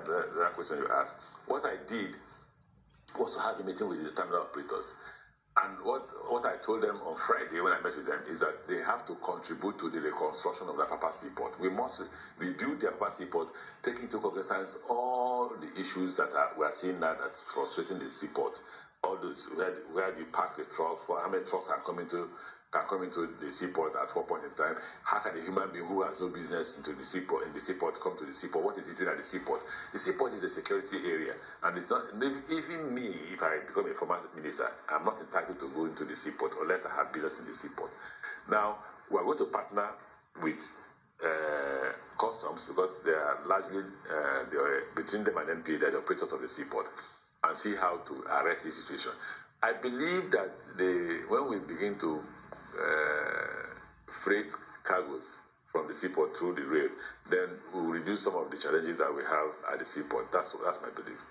that question you asked. What I did was to have a meeting with the terminal operators. And what I told them on Friday when I met with them is that they have to contribute to the reconstruction of the Apapa Seaport. We must rebuild the Apapa Seaport, taking into cognizance all the issues that we are seeing now that's frustrating the seaport. All those where do you park the trucks, how many trucks can come into the seaport at what point in time? How can a human being who has no business in the seaport come to the seaport? What is he doing at the seaport? The seaport is a security area, and it's not even me. If I become a former minister, I'm not entitled to go into the seaport unless I have business in the seaport. Now we are going to partner with customs because they are largely between them and NPA, they're the operators of the seaport, and see how to arrest this situation. I believe that when we begin to freight cargoes from the seaport through the rail, then we'll reduce some of the challenges that we have at the seaport. That's my belief.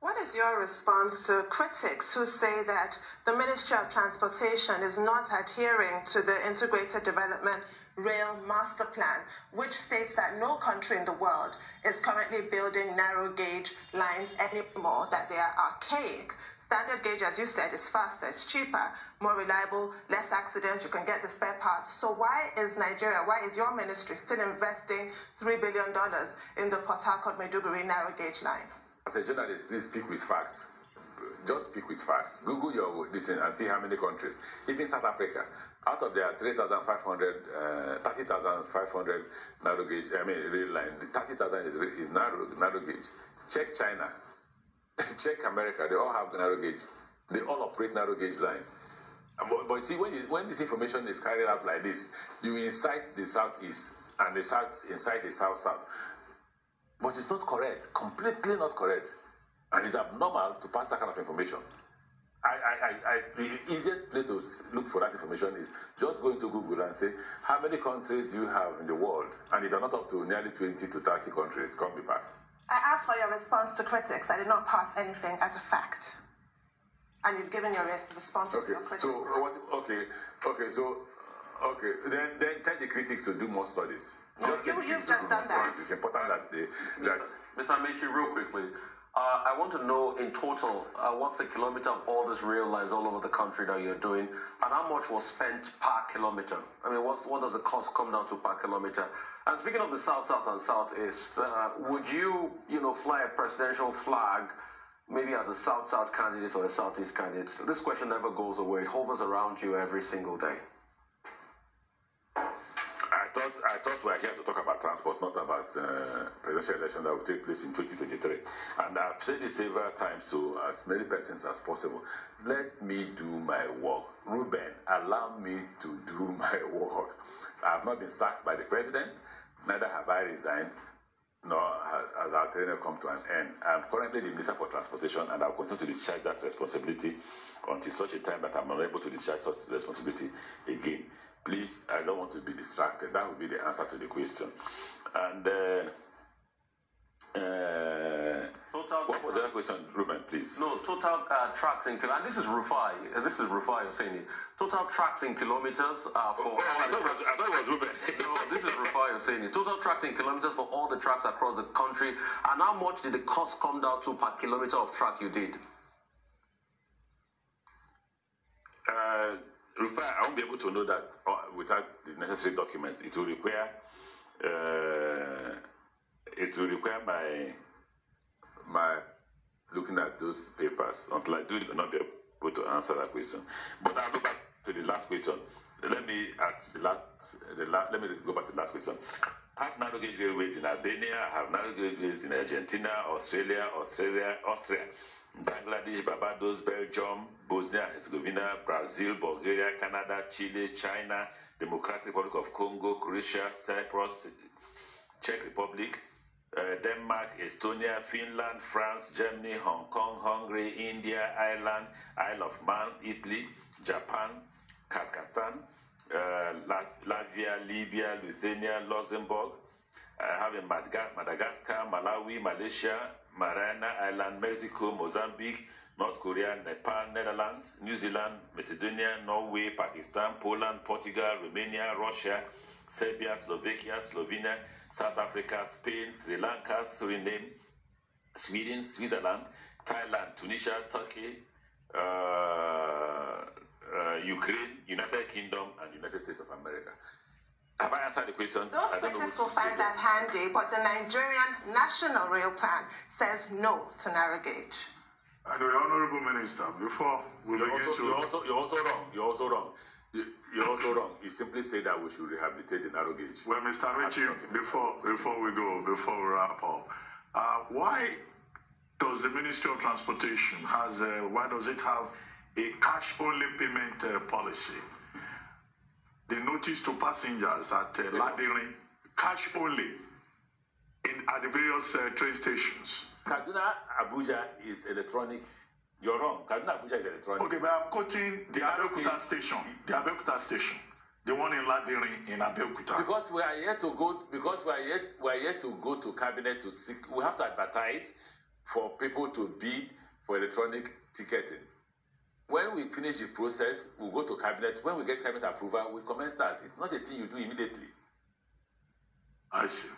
What is your response to critics who say that the Ministry of Transportation is not adhering to the Integrated Development Rail Master Plan, which states that no country in the world is currently building narrow gauge lines anymore, that they are archaic? Standard gauge, as you said, is faster, it's cheaper, more reliable, less accidents, you can get the spare parts. So why is your ministry still investing $3 billion in the Port Harcourt-Maiduguri narrow gauge line? As a journalist, please speak with facts. Just speak with facts. Google your listen and see how many countries. Even South Africa, out of their 30,500 narrow gauge, rail line, 30,000 is narrow gauge. Check China. Check America, they all have narrow gauge. They all operate narrow gauge line. But see, when this information is carried out like this, you incite the southeast and the south incite the south-south. But it's not correct, completely not correct. And it's abnormal to pass that kind of information. The easiest place to look for that information is just go into Google and say, how many countries do you have in the world? And if you're not up to nearly 20 to 30 countries, come back. I asked for your response to critics. I did not pass anything as a fact. And you've given your response to your critics. So then tell the critics to do more studies. No, you've just done that. It's important that Mr. Amaechi, real quickly, I want to know in total what's the kilometer of all these rail lines all over the country that you're doing, and how much was spent per kilometer? I mean, what does the cost come down to per kilometer? And speaking of the South and Southeast, would you fly a presidential flag, maybe as a South candidate or a Southeast candidate? This question never goes away. It hovers around you every single day. I thought we were here to talk about transport, not about presidential election that will take place in 2023. And I've said this several times to as many persons as possible. Let me do my work. Ruben, allow me to do my work. I have not been sacked by the president, neither have I resigned, nor has our tenure come to an end. I'm currently the Minister for Transportation, and I'll continue to discharge that responsibility until such a time that I'm unable to discharge such responsibility again. Please, I don't want to be distracted. That would be the answer to the question. And what was the other question, Ruben, please? No, total tracks in kilometers. And this is Rufai. This is Rufai you're saying it. Total tracks in kilometers for all I thought it was Ruben. No, this is Rufai you're saying it. Total tracks in kilometers for all the tracks across the country. And how much did the cost come down to per kilometer of track you did? Rufai, I won't be able to know that without the necessary documents. It will require my looking at those papers. Until I do it, I'll not be able to answer that question. But I'll go back to the last question. Let me ask let me go back to the last question. I have narrow gauge railways in Albania. I have narrow gauge railways in Argentina, Austria, Bangladesh, Barbados, Belgium, Bosnia-Herzegovina, Brazil, Bulgaria, Canada, Chile, China, Democratic Republic of Congo, Croatia, Cyprus, Czech Republic, Denmark, Estonia, Finland, France, Germany, Hong Kong, Hungary, India, Ireland, Isle of Man, Italy, Japan, Kazakhstan, Latvia, Libya, Lithuania, Luxembourg, I have in Madagascar, Malawi, Malaysia, Mariana Island, Mexico, Mozambique, North Korea, Nepal, Netherlands, New Zealand, Macedonia, Norway, Pakistan, Poland, Portugal, Romania, Russia, Serbia, Slovakia, Slovenia, South Africa, Spain, Sri Lanka, Suriname, Sweden, Switzerland, Thailand, Tunisia, Turkey, Ukraine, United Kingdom, and United States of America. Have I answered the question? Those critics will find that handy, but the Nigerian National Rail Plan says no to narrow gauge. And the Honorable Minister, before we begin You're also wrong. You're also wrong. You simply say that we should rehabilitate the narrow gauge. Well, Mr. Amaechi, before we wrap up, why does the Ministry of Transportation why does it have a cash-only payment policy? The notice to passengers at Ladiri, cash only at the various train stations. Kaduna Abuja is electronic. You're wrong. Kaduna Abuja is electronic. Okay, but I'm quoting the Abeokuta station. The Abeokuta station. The one in Ladiri in Abeokuta. Because we are yet to go. Because we are yet to go to cabinet to seek. We have to advertise for people to bid for electronic ticketing. When we finish the process, we'll go to cabinet. When we get cabinet approval, we commence that. It's not a thing you do immediately. I see.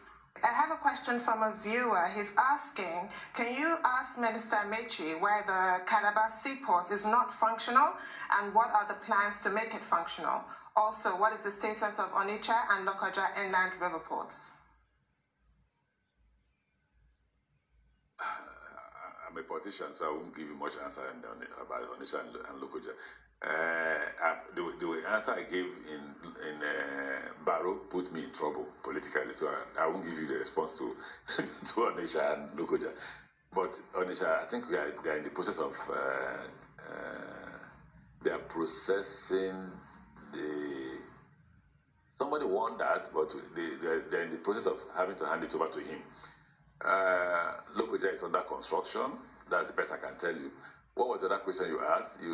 I have a question from a viewer. He's asking, can you ask Minister Amaechi why the Calabar Seaport is not functional and what are the plans to make it functional? Also, what is the status of Onitsha and Lokoja inland river ports? I'm a politician, so I won't give you much answer about Onitsha and Lokoja. The answer I gave in Barrow put me in trouble politically, so I won't give you the response to Onitsha and Lokoja. But Onitsha, I think they are in the process of they are processing the. Somebody won that, but they're in the process of having to hand it over to him. Lokoja is under construction. That's the best I can tell you. What was the other question you asked? The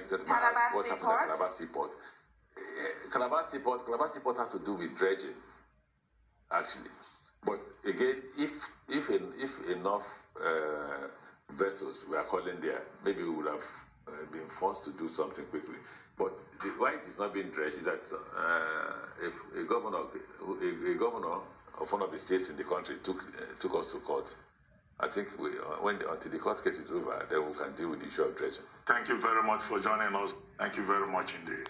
gentleman asked what happened at Calabar Seaport. Calabar Seaport has to do with dredging, actually. But again, if enough vessels were calling there, maybe we would have been forced to do something quickly. But why it is not being dredged is that if a governor of one of the states in the country took us to court, I think until the court case is over, then we can deal with the issue of dredging. Thank you very much for joining us. Thank you very much indeed.